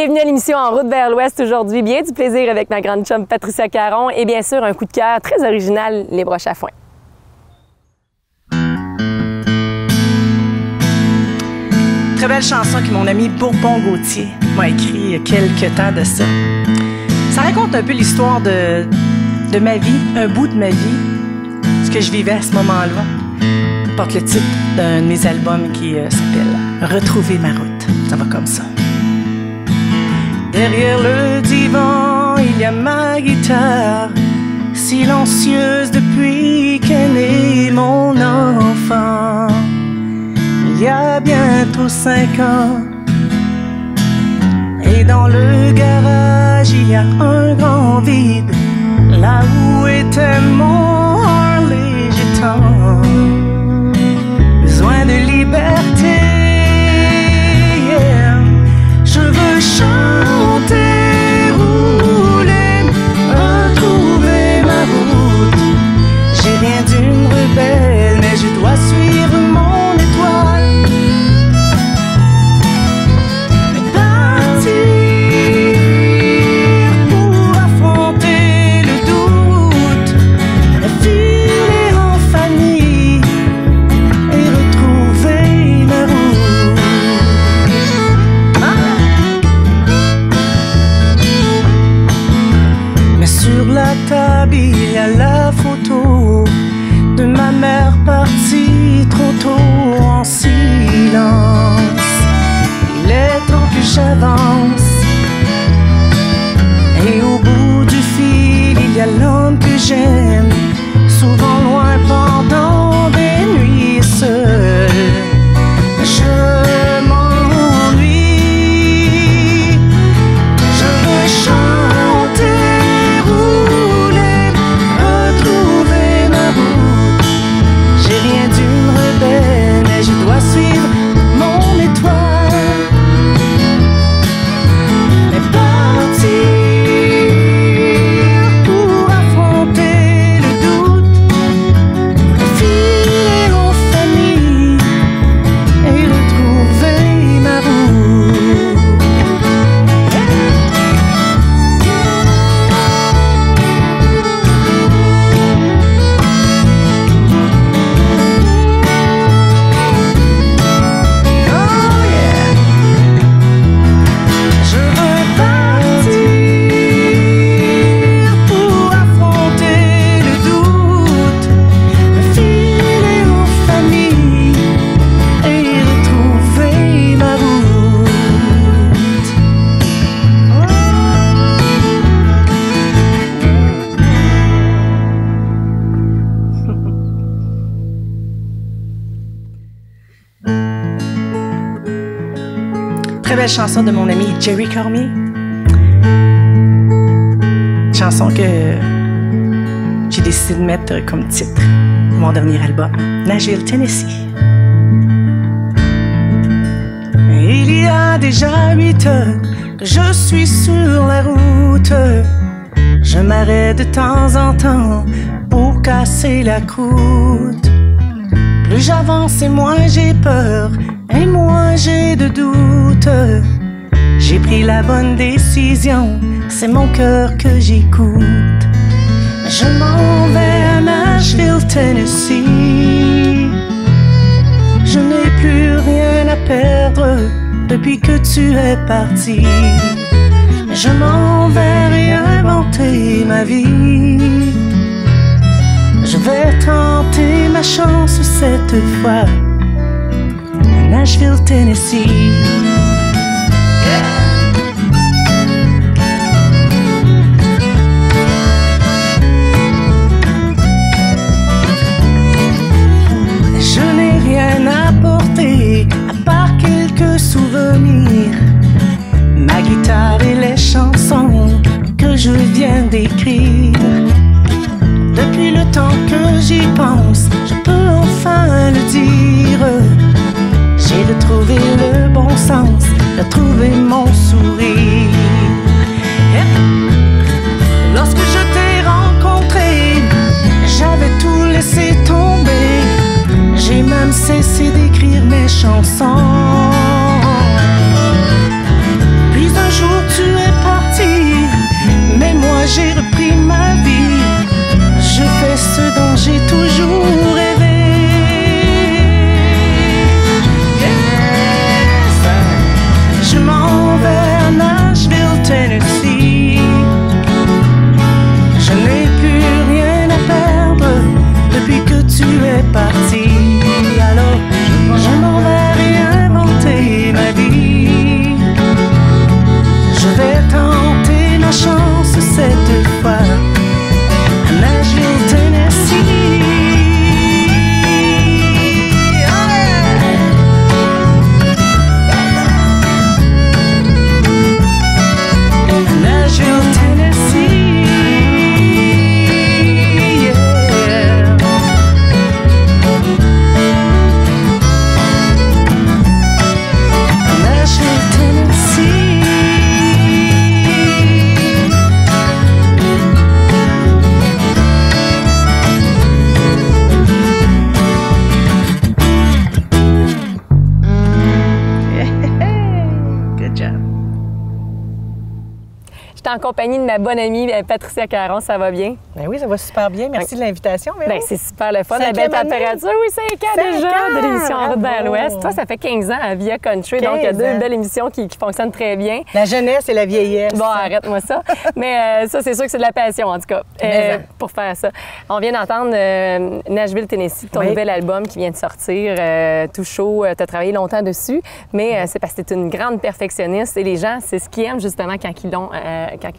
Bienvenue à l'émission En route vers l'Ouest aujourd'hui. Bien du plaisir avec ma grande chum Patricia Caron et bien sûr un coup de cœur très original, les broches à foin. Très belle chanson que mon ami Bourbon-Gauthier m'a écrit il y a quelques temps de ça. Ça raconte un peu l'histoire de ma vie, un bout de ma vie, ce que je vivais à ce moment-là. Porte le titre d'un de mes albums qui s'appelle « Retrouver ma route ». Ça va comme ça. Derrière le divan, il y a ma guitare, silencieuse depuis qu'est né mon enfant. Il y a bientôt 5 ans. Et dans le garage, il y a un grand vide, là où était mon Harley. J'ai tant besoin de liberté. Yeah. Je veux chanter, rouler, retrouver ma route. J'ai rien d'une rebelle, mais je dois suivre mon étoile. Il y a la photo de ma mère partie trop tôt en silence. Il est temps que j'avance. Et au bout du fil, il y a l'homme que j'aime, souvent loin pendant des nuits seules. Je m'ennuie. Je veux chanter, mais je dois suivre mon étoile. Et partir pour affronter le doute, filer en famille et retrouver ma route. Très belle chanson de mon ami Jerry Cormier. Chanson que j'ai décidé de mettre comme titre de mon dernier album, Nashville, Tennessee. Il y a déjà 8 heures que je suis sur la route. Je m'arrête de temps en temps pour casser la croûte. Plus j'avance et moins j'ai peur, et moins j'ai de doutes. J'ai pris la bonne décision, c'est mon cœur que j'écoute. Je m'en vais à Nashville, Tennessee. Je n'ai plus rien à perdre depuis que tu es parti. Je m'en vais réinventer ma vie. Je vais tenter ma chance cette fois. Nashville, Tennessee. Je n'ai rien à porter à part quelques souvenirs, ma guitare et les chansons que je viens d'écrire. Depuis le temps que j'y pense, je peux enfin le dire. J'ai retrouvé le bon sens, retrouvé mon sourire. Lorsque je t'ai rencontré, j'avais tout laissé tomber. J'ai même cessé d'écrire mes chansons. Puis un jour en compagnie de ma bonne amie Patricia Caron. Ça va bien? Ben oui, ça va super bien. Merci de l'invitation. Ben, c'est super le fun. La belle température. Oui, 5 ans déjà de l'émission En route vers l'Ouest. Toi, ça fait 15 ans à Via Country. Donc, il y a deux belles émissions qui fonctionnent très bien. La jeunesse et la vieillesse. Bon, arrête-moi ça. Mais ça, c'est sûr que c'est de la passion, en tout cas, pour faire ça. On vient d'entendre Nashville, Tennessee, ton nouvel album qui vient de sortir, tout chaud. Tu as travaillé longtemps dessus, mais c'est parce que tu es une grande perfectionniste et les gens, c'est ce qu'ils aiment justement quand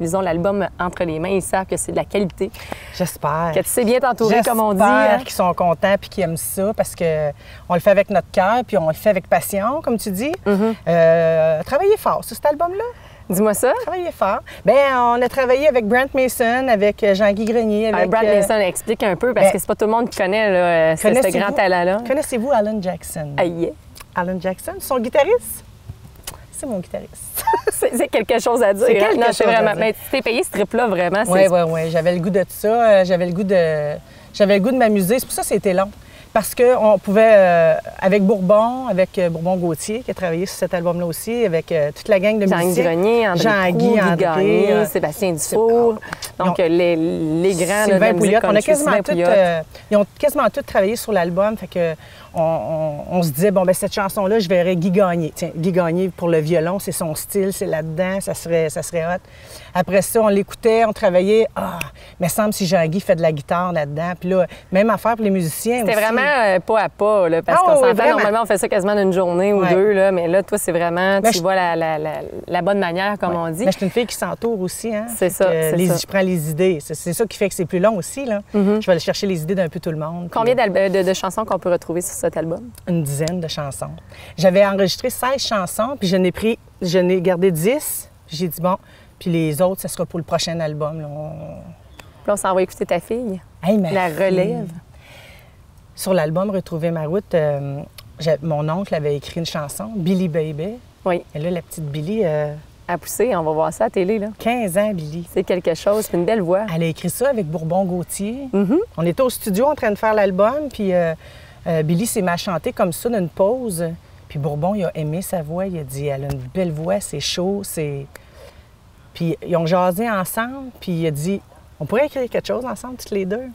ils ont l'album entre les mains. Ils savent que c'est de la qualité. J'espère. Que tu sais bien t'entourer, comme on dit. J'espère qu'ils sont contents puis qu'ils aiment ça parce qu'on le fait avec notre cœur puis on le fait avec passion, comme tu dis. Travailler fort sur cet album-là. Dis-moi ça. Travailler fort. Bien, on a travaillé avec Brent Mason, avec Jean-Guy Grenier. Avec, Brent Mason, explique un peu, parce que c'est pas tout le monde qui connaît ce grand talent-là. Connaissez-vous Alan Jackson? Aïe. Alan Jackson, son guitariste? C'est mon guitariste. c'est quelque chose à dire. C'est quelque chose vraiment. à dire. Mais tu t'es payé ce trip-là, vraiment. Oui. J'avais le goût de ça. J'avais le goût de m'amuser. C'est pour ça que c'était long. Parce qu'on pouvait, avec Bourbon Gauthier, qui a travaillé sur cet album-là aussi, avec toute la gang de musiciens. Jean Grenier, André Proulx, Gagné, Sébastien Dufour. Donc, les grands de la musique country, ils ont quasiment tous travaillé sur l'album. Fait que on se disait, bon, ben cette chanson-là, je verrais Guy Gagné. Tiens, Guy Gagné pour le violon, c'est son style, c'est là-dedans, ça serait hot. Après ça, on l'écoutait, on travaillait. Mais il semble si Jean-Guy fait de la guitare là-dedans. Puis là, même affaire pour les musiciens aussi. C'était vraiment pas à pas, là, parce qu'on s'entend, normalement, on fait ça quasiment d'une journée ou deux, là, mais là, toi, c'est vraiment, tu vois la bonne manière, comme on dit. Mais je suis une fille qui s'entoure aussi, hein. C'est ça, Je prends les idées. C'est ça qui fait que c'est plus long aussi, là. Je vais aller chercher les idées d'un peu tout le monde. Combien de chansons qu'on peut retrouver sur cet album? Une dizaine de chansons. J'avais enregistré 16 chansons, puis je n'ai gardé 10. J'ai dit, bon, puis les autres, ça sera pour le prochain album. Là, on s'en va écouter ta fille. Hey, la relève. Sur l'album Retrouver ma route, mon oncle avait écrit une chanson, Billy Baby. Oui. Et là, la petite Billy... à pousser, on va voir ça à la télé, là. 15 ans, Billy. C'est quelque chose, c'est une belle voix. Elle a écrit ça avec Bourbon Gauthier. On était au studio en train de faire l'album, puis Billy s'est mis à chanter comme ça d'une pause. Puis Bourbon, il a aimé sa voix, il a dit, elle a une belle voix, c'est chaud, c'est... Puis ils ont jasé ensemble, puis il a dit, on pourrait écrire quelque chose ensemble, toutes les deux.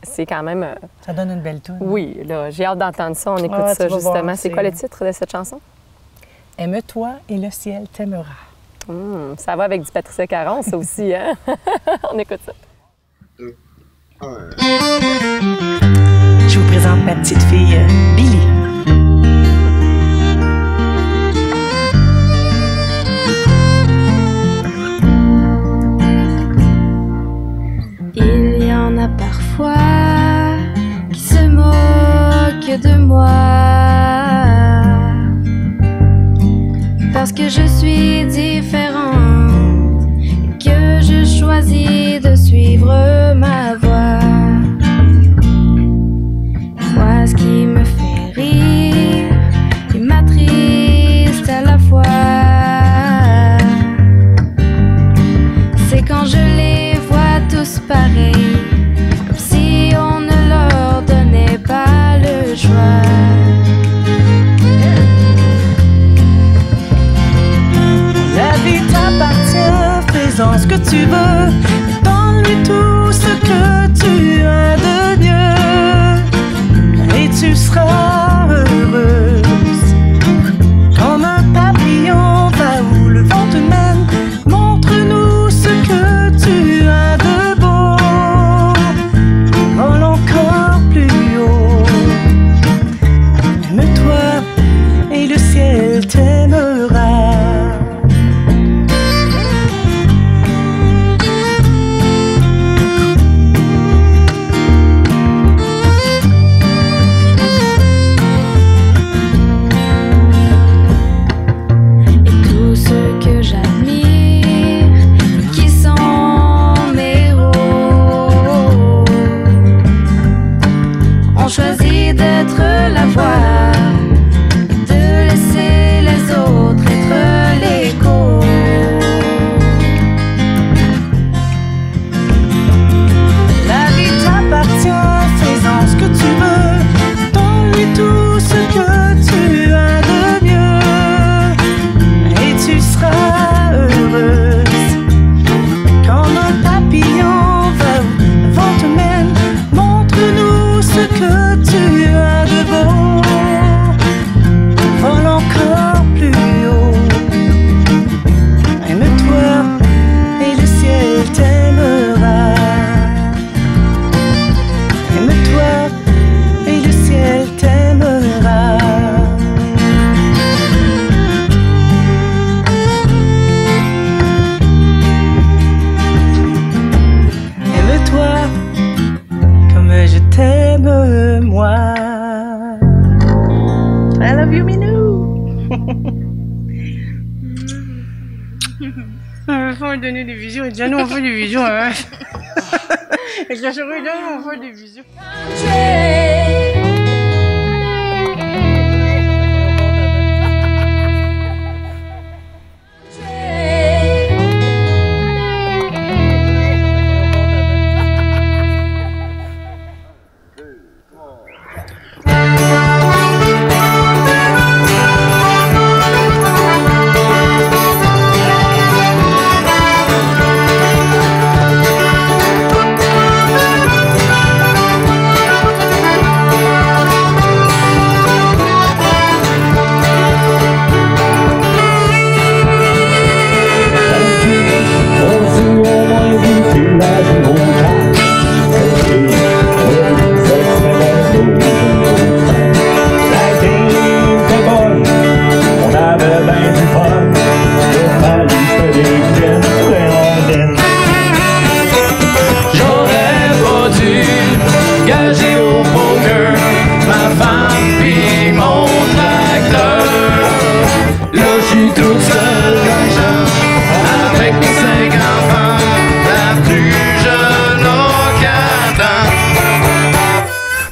C'est quand même... Ça donne une belle tune. Oui, là, j'ai hâte d'entendre ça, on écoute ça justement. C'est quoi le titre de cette chanson? Aime-toi et le ciel t'aimera. Ça va avec du Patricia Caron, ça aussi, hein? On écoute ça. Je vous présente ma petite fille, Billy. Il y en a parfois qui se moquent de moi parce que je suis différente et que je choisis de suivre ma voie. Moi, ce qui me fait rire et m'attriste à la fois, c'est quand je les vois tous pareils, comme si on ne leur donnait pas le choix. La vie t'appartient, fais-en ce que tu veux, donne-lui tout ce que tu as de mieux, et tu seras heureuse. Comme un papillon, va où le vent te mène, montre-nous ce que tu as de beau, vole encore plus haut. Aime-toi et le ciel t'aimera. Choisis d'être la voix, de laisser les autres être l'écho. La vie t'appartient, fais-en ce que tu veux, donne-lui tout ce que tu as de mieux, et tu seras heureuse. Il faut donner des visios. Et déjà, nous, on fait des visios. Hein. Avec la chérie, là, on fait des visios.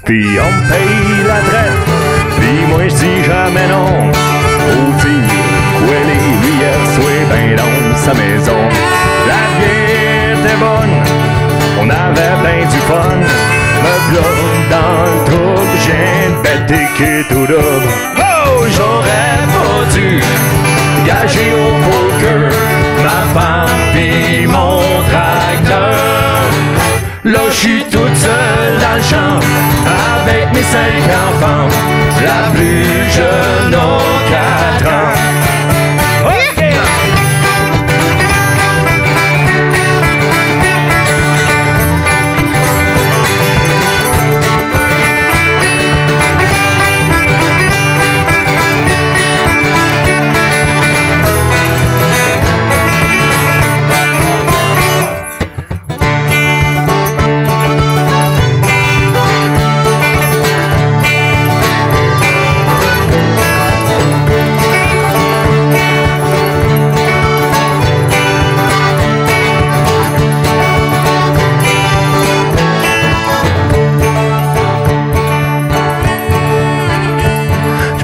Puis on me paye la traite, puis moi je dis jamais non. Faut dire quoi lui hier soit ben dans sa maison. La bière était bonne, on avait ben du fun. Me bloque dans le trouble, j'ai une belle ticket tout double. Oh, j'aurais pas dû gager au poker ma femme pis mon tracteur. Là j'suis toute seule dans le champ avec mes 5 enfants. La plus jeune a 4 ans. Okay.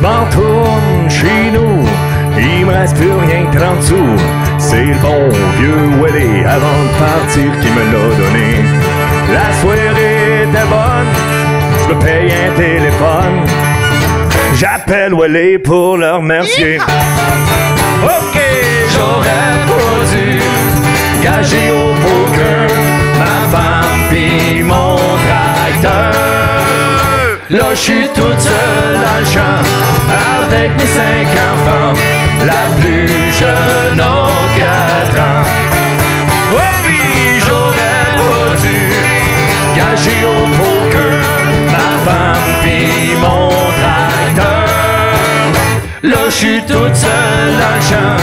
M'entourne chez nous, il me reste plus rien que 30 sous. C'est le bon vieux Willy avant de partir qui me l'a donné. La soirée était bonne, je me paye un téléphone. J'appelle Willy pour le remercier. Ok, j'aurais pas dû gager au poker ma femme pis mon tracteur. Là j'suis toute seule dans le champ avec mes 5 enfants. La plus jeune a 4 ans. Oh oui, j'aurais pas dû gager au poker ma femme pis mon tracteur. Là j'suis toute seule dans le champ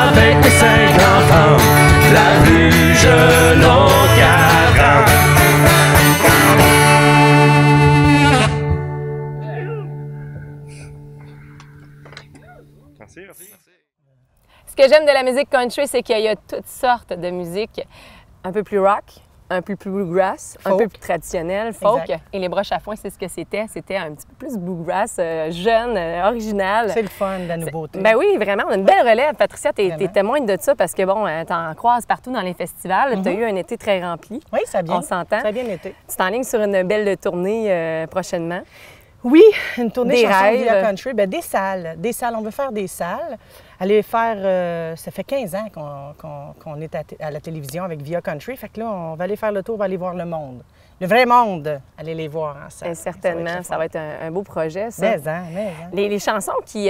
avec mes 5 enfants. La plus jeune a 4 ans. Ce que j'aime de la musique country, c'est qu'il y a toutes sortes de musique, un peu plus rock, un peu plus bluegrass, un peu plus traditionnel, folk. Exact. Et les broches à foin, c'est ce que c'était. C'était un petit peu plus bluegrass, jeune, original. C'est le fun, la nouveauté. Ben oui, vraiment. On a une belle relève. Patricia, t'es témoin de ça parce que, bon, t'en croises partout dans les festivals. T'as eu un été très rempli. Oui, ça a bien. On s'entend. Ça a bien été. Tu t'enlignes sur une belle tournée prochainement. Oui, une tournée Des chanson rêves. Via Country. Bien, des salles. Des salles. On veut faire des salles. Aller faire... ça fait 15 ans qu'on est à la télévision avec Via Country. Fait que là, on va aller faire le tour, on va aller voir le monde. Le vrai monde. Aller les voir en salle. Certainement. Ça va être un beau projet, ça. Mais Les chansons qui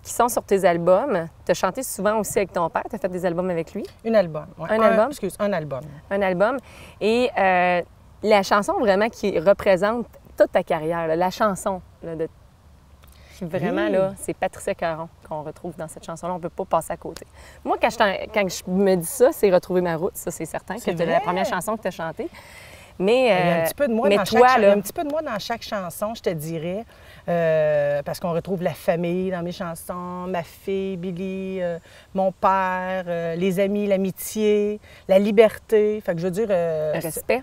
sont sur tes albums, tu as chanté souvent aussi avec ton père. Tu as fait des albums avec lui. Un album. Ouais. Un album? Excuse, un album. Un album. Et la chanson vraiment qui représente toute ta carrière, là, la chanson, là, qui vraiment, là, c'est Patricia Caron qu'on retrouve dans cette chanson-là. On ne peut pas passer à côté. Moi, quand je me dis ça, c'est Retrouver ma route, ça, c'est certain, que c'est la première chanson que tu as chantée. Mais, il y a un petit peu de moi mais dans toi, chaque, là, il y a un petit peu de moi dans chaque chanson, je te dirais. Parce qu'on retrouve la famille dans mes chansons, ma fille, Billy, mon père, les amis, l'amitié, la liberté. Fait que je veux dire... le respect.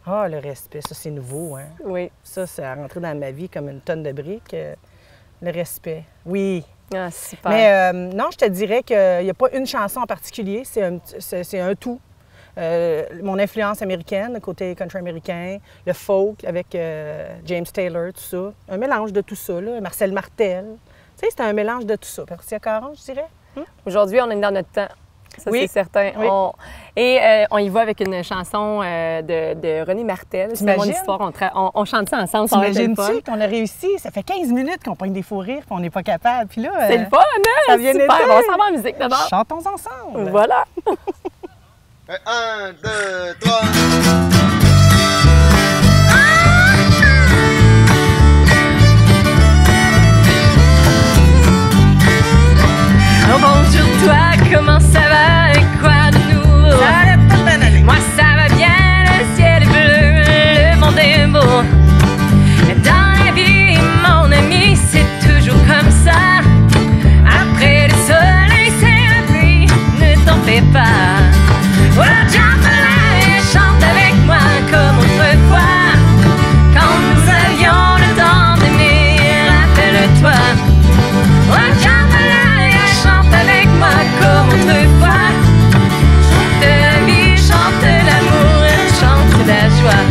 Ah, le respect, ça, c'est nouveau, hein? Oui. Ça a rentré dans ma vie comme une tonne de briques. Le respect, oui. Ah, super. Mais non, je te dirais qu'il n'y a pas une chanson en particulier, c'est un tout. Mon influence américaine, le côté country américain, le folk avec James Taylor, tout ça. Un mélange de tout ça, là. Marcel Martel. Tu sais, c'est un mélange de tout ça. Patricia Caron, je dirais. Aujourd'hui, on est dans notre temps. Ça, Oui. c'est certain. Oui. On y va avec une chanson de René Martel. C'est mon T'imagines? histoire. On chante ça ensemble. Ça va être le fun. T'imagines-tu qu'on a réussi? Ça fait 15 minutes qu'on pogne des fous rires et on n'est pas capable. Puis là, C'est le fun, hein? ça vient Super. d'été. On s'en va en musique d'abord. Chantons ensemble. Voilà. 1, 2, 3. Oh bonjour toi, comment ça va et quoi de nouveau? Moi ça va bien, le ciel est bleu, le monde est beau. Dans la vie, mon ami, c'est toujours comme ça. Après le soleil, c'est la pluie, ne t'en fais pas. Oh, jump là et chante avec moi comme autrefois. Quand nous avions le temps d'aimer, rappelle-toi. Oh, jump là et chante avec moi comme autrefois. Chante la vie, chante l'amour, chante la joie.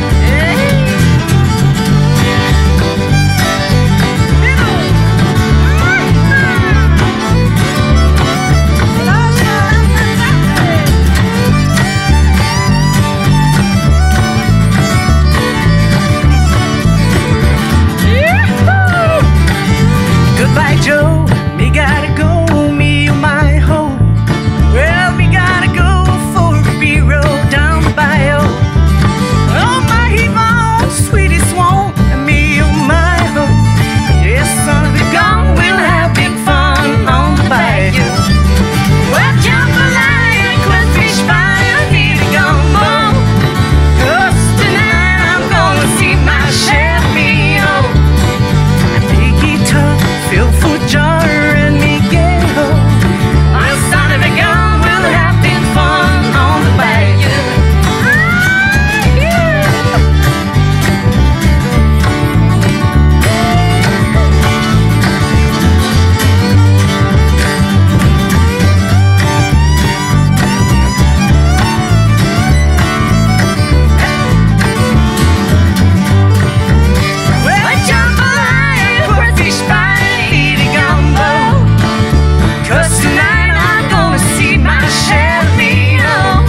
Goodbye, Joe. Me gotta go, me oh my hoe. Well, me gotta go for a B-roll down the bayou. Oh, my Yvonne, sweetie swan, me oh my hoe. Yes, son of a gun, we'll have big fun on the bayou. Well, jambalaya, crayfish pie, I need a gumbo. 'Cause tonight I'm gonna see my chef meal. Big guitar, fill for jar and me get home. My son of a gun will have been fun on the bayou. Well, jambalaya, crayfish pie, eat a gumbo. 'Cause tonight I'm gonna see my chef meal.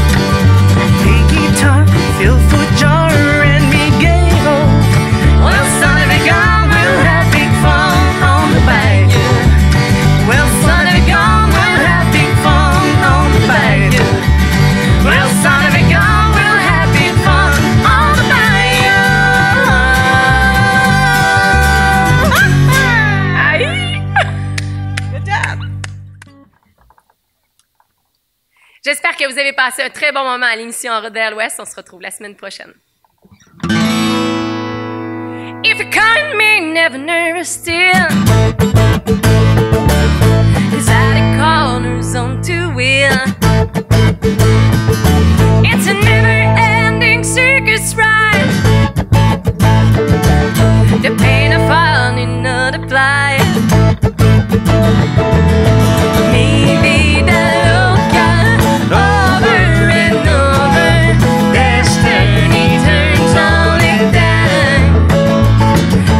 Big guitar, fill for jar and me gay-ho. Well, son of a gun, we'll have big fun on the bayou. Well, son of a gun, we'll have big fun on the bayou. Well, son of a gun, we'll have big fun on the bayou. Aïe! Good job! J'espère que vous avez passé un très bon moment à l'émission En route vers l'Ouest. On se retrouve la semaine prochaine. If you caught me never nervous still, is out of corners on two wheel. It's a never-ending circus ride. The pain of falling not apply. Maybe the look over and over. Destiny turns only down.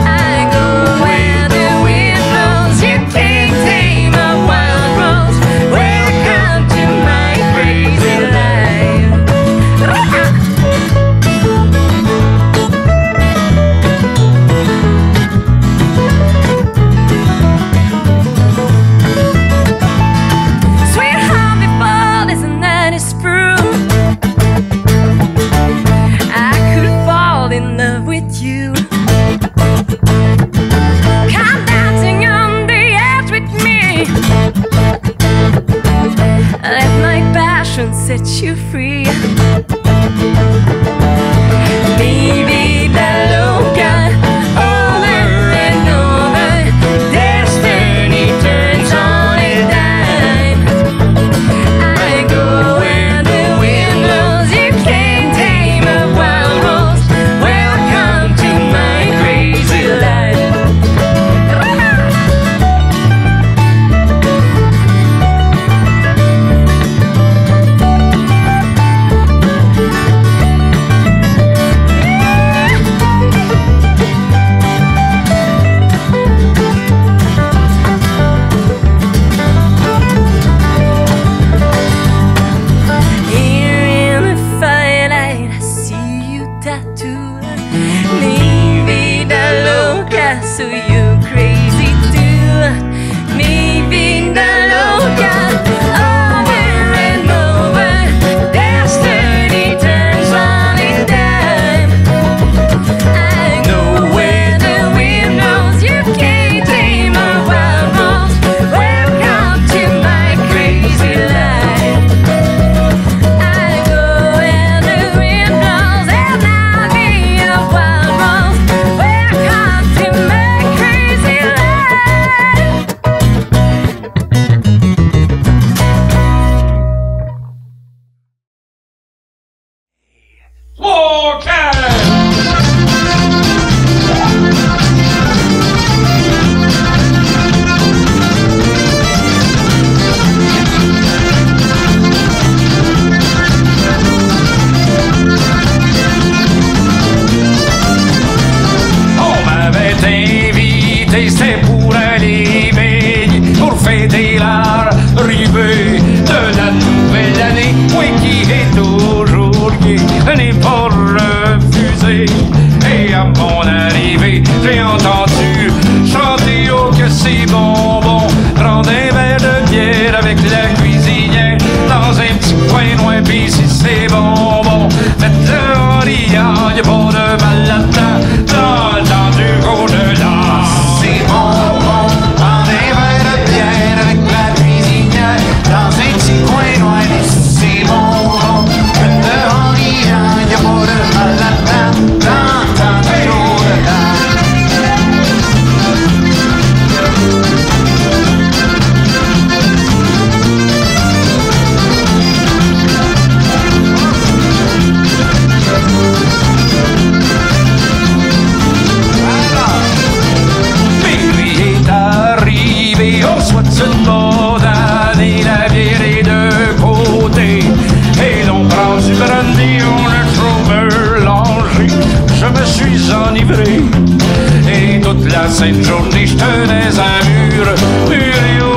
I go where the wind blows. You can't tame a wild rose. Welcome to my crazy life. Sweet home before this night is through. I could fall in love with you. Come dancing on the edge with me. Let my passion set you free. Et toute la sainte journée, je tenais un mur, mur et